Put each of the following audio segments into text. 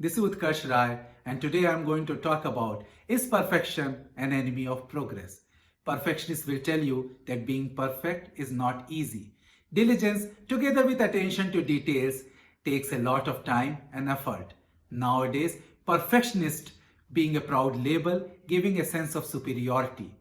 This is Utkarsh Rai, and today I'm going to talk about, is perfection an enemy of progress? Perfectionists will tell you that being perfect is not easy. Diligence, together with attention to details, takes a lot of time and effort. Nowadays, perfectionist being a proud label, giving a sense of superiority.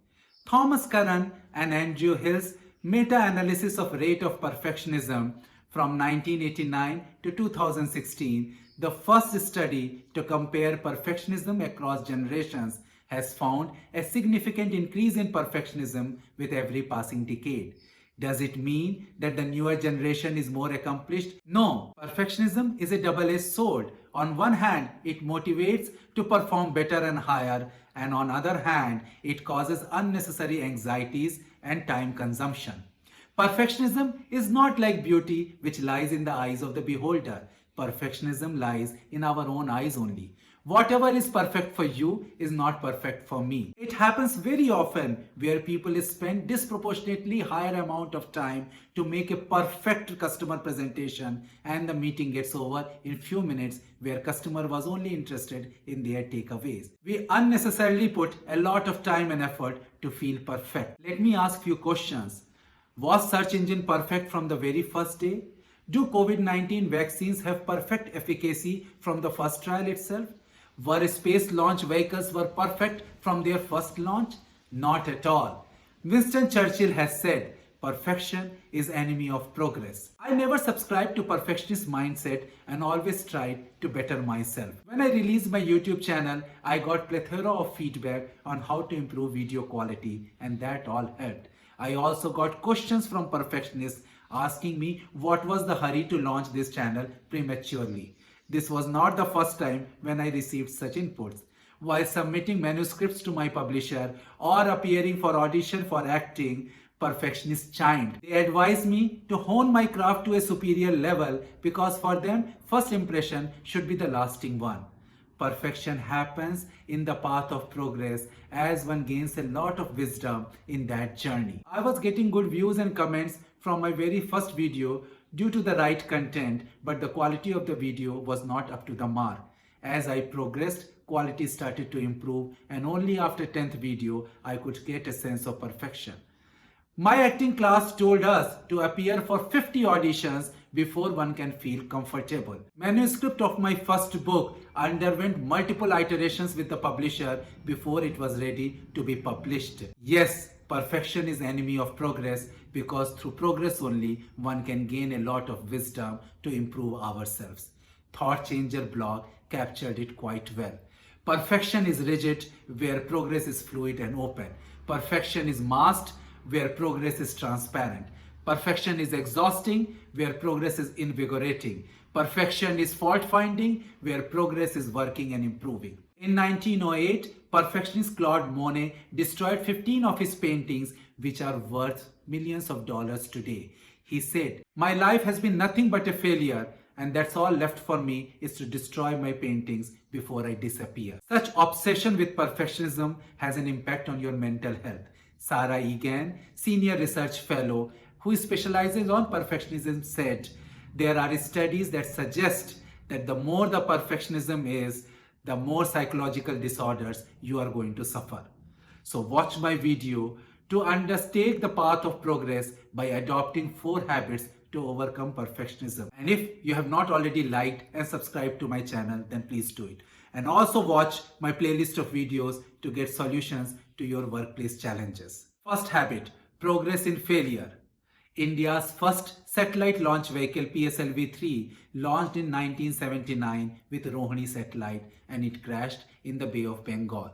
Thomas Curran and Andrew Hill's meta-analysis of rate of perfectionism from 1989 to 2016, the first study to compare perfectionism across generations, has found a significant increase in perfectionism with every passing decade. Does it mean that the newer generation is more accomplished? No. Perfectionism is a double-edged sword. On one hand, it motivates to perform better and higher, and on other hand, it causes unnecessary anxieties and time consumption. Perfectionism is not like beauty, which lies in the eyes of the beholder. Perfectionism lies in our own eyes only. Whatever is perfect for you is not perfect for me. It happens very often where people spend disproportionately higher amount of time to make a perfect customer presentation, and the meeting gets over in few minutes where customer was only interested in their takeaways. We unnecessarily put a lot of time and effort to feel perfect. Let me ask few questions. Was search engine perfect from the very first day? Do COVID-19 vaccines have perfect efficacy from the first trial itself? Were space launch vehicles were perfect from their first launch? Not at all. Winston Churchill has said, perfection is enemy of progress. I never subscribed to perfectionist mindset and always tried to better myself. When I released my YouTube channel, I got plethora of feedback on how to improve video quality, and that all helped. I also got questions from perfectionists asking me what was the hurry to launch this channel prematurely. This was not the first time when I received such inputs. While submitting manuscripts to my publisher or appearing for audition for acting, perfectionists chimed. They advised me to hone my craft to a superior level because for them, first impression should be the lasting one. Perfection happens in the path of progress as one gains a lot of wisdom in that journey. I was getting good views and comments from my very first video due to the right content, but the quality of the video was not up to the mark. As I progressed, quality started to improve, and only after 10th video, I could get a sense of perfection. My acting class told us to appear for 50 auditions before one can feel comfortable. Manuscript of my first book underwent multiple iterations with the publisher before it was ready to be published. Yes, perfection is enemy of progress because through progress only one can gain a lot of wisdom to improve ourselves. Thought Changer blog captured it quite well. Perfection is rigid where progress is fluid and open. Perfection is masked where progress is transparent. Perfection is exhausting where progress is invigorating. Perfection is fault-finding where progress is working and improving. In 1908, perfectionist Claude Monet destroyed 15 of his paintings which are worth millions of dollars today. He said, "My life has been nothing but a failure, and that's all left for me is to destroy my paintings before I disappear." Such obsession with perfectionism has an impact on your mental health. Sarah Egan, senior research fellow who specializes on perfectionism, said, "There are studies that suggest that the more the perfectionism is, the more psychological disorders you are going to suffer." So watch my video to undertake the path of progress by adopting 4 habits to overcome perfectionism. And if you have not already liked and subscribed to my channel, then please do it. And also watch my playlist of videos to get solutions to your workplace challenges. First habit, progress in failure. India's first satellite launch vehicle PSLV-3 launched in 1979 with Rohini satellite, and it crashed in the Bay of Bengal.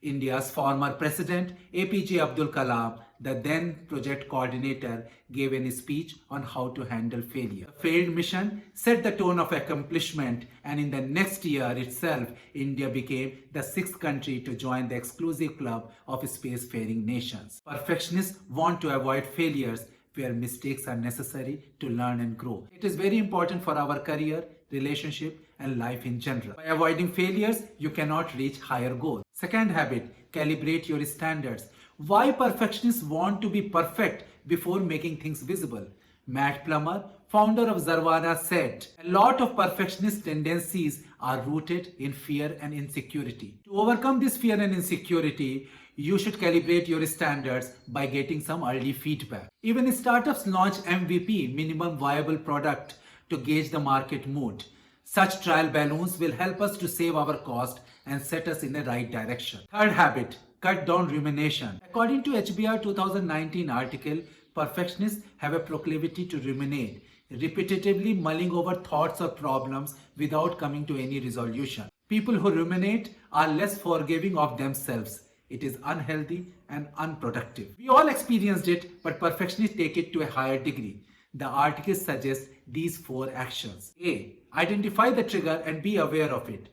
India's former president APJ Abdul Kalam, the then project coordinator, gave a speech on how to handle failure. The failed mission set the tone of accomplishment, and in the next year itself, India became the 6th country to join the exclusive club of spacefaring nations. Perfectionists want to avoid failures where mistakes are necessary to learn and grow. It is very important for our career, relationship, and life in general. By avoiding failures, you cannot reach higher goals. Second habit, calibrate your standards. Why perfectionists want to be perfect before making things visible. Matt Plummer, founder of Zarvana, said, "A lot of perfectionist tendencies are rooted in fear and insecurity. To overcome this fear and insecurity, you should calibrate your standards by getting some early feedback." Even startups launch MVP, minimum viable product, to gauge the market mood. Such trial balloons will help us to save our cost and set us in the right direction. Third habit, cut down rumination. According to HBR 2019 article, perfectionists have a proclivity to ruminate, repetitively mulling over thoughts or problems without coming to any resolution. People who ruminate are less forgiving of themselves. It is unhealthy and unproductive. We all experienced it, but perfectionists take it to a higher degree. The article suggests these 4 actions. A. Identify the trigger and be aware of it.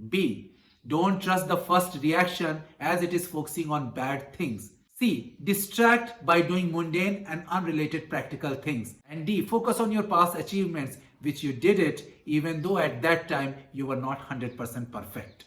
B. Don't trust the first reaction as it is focusing on bad things. C. Distract by doing mundane and unrelated practical things. And D. Focus on your past achievements, which you did it even though at that time you were not 100% perfect.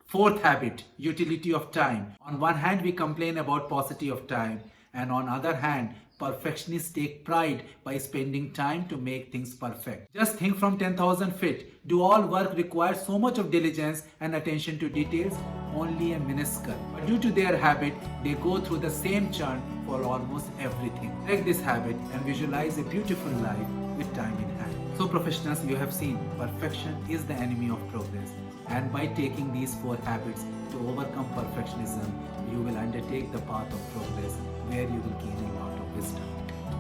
Fourth habit, utility of time. On one hand, we complain about paucity of time, and on other hand, perfectionists take pride by spending time to make things perfect. Just think from 10,000 feet. Do all work require so much of diligence and attention to details? Only a minuscule. But due to their habit, they go through the same churn for almost everything. Break this habit and visualize a beautiful life with time in hand. So professionals, you have seen perfection is the enemy of progress. And by taking these 4 habits to overcome perfectionism, you will undertake the path of progress where you will gain a lot of wisdom.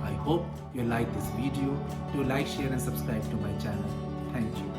I hope you like this video. Do like, share and subscribe to my channel. Thank you.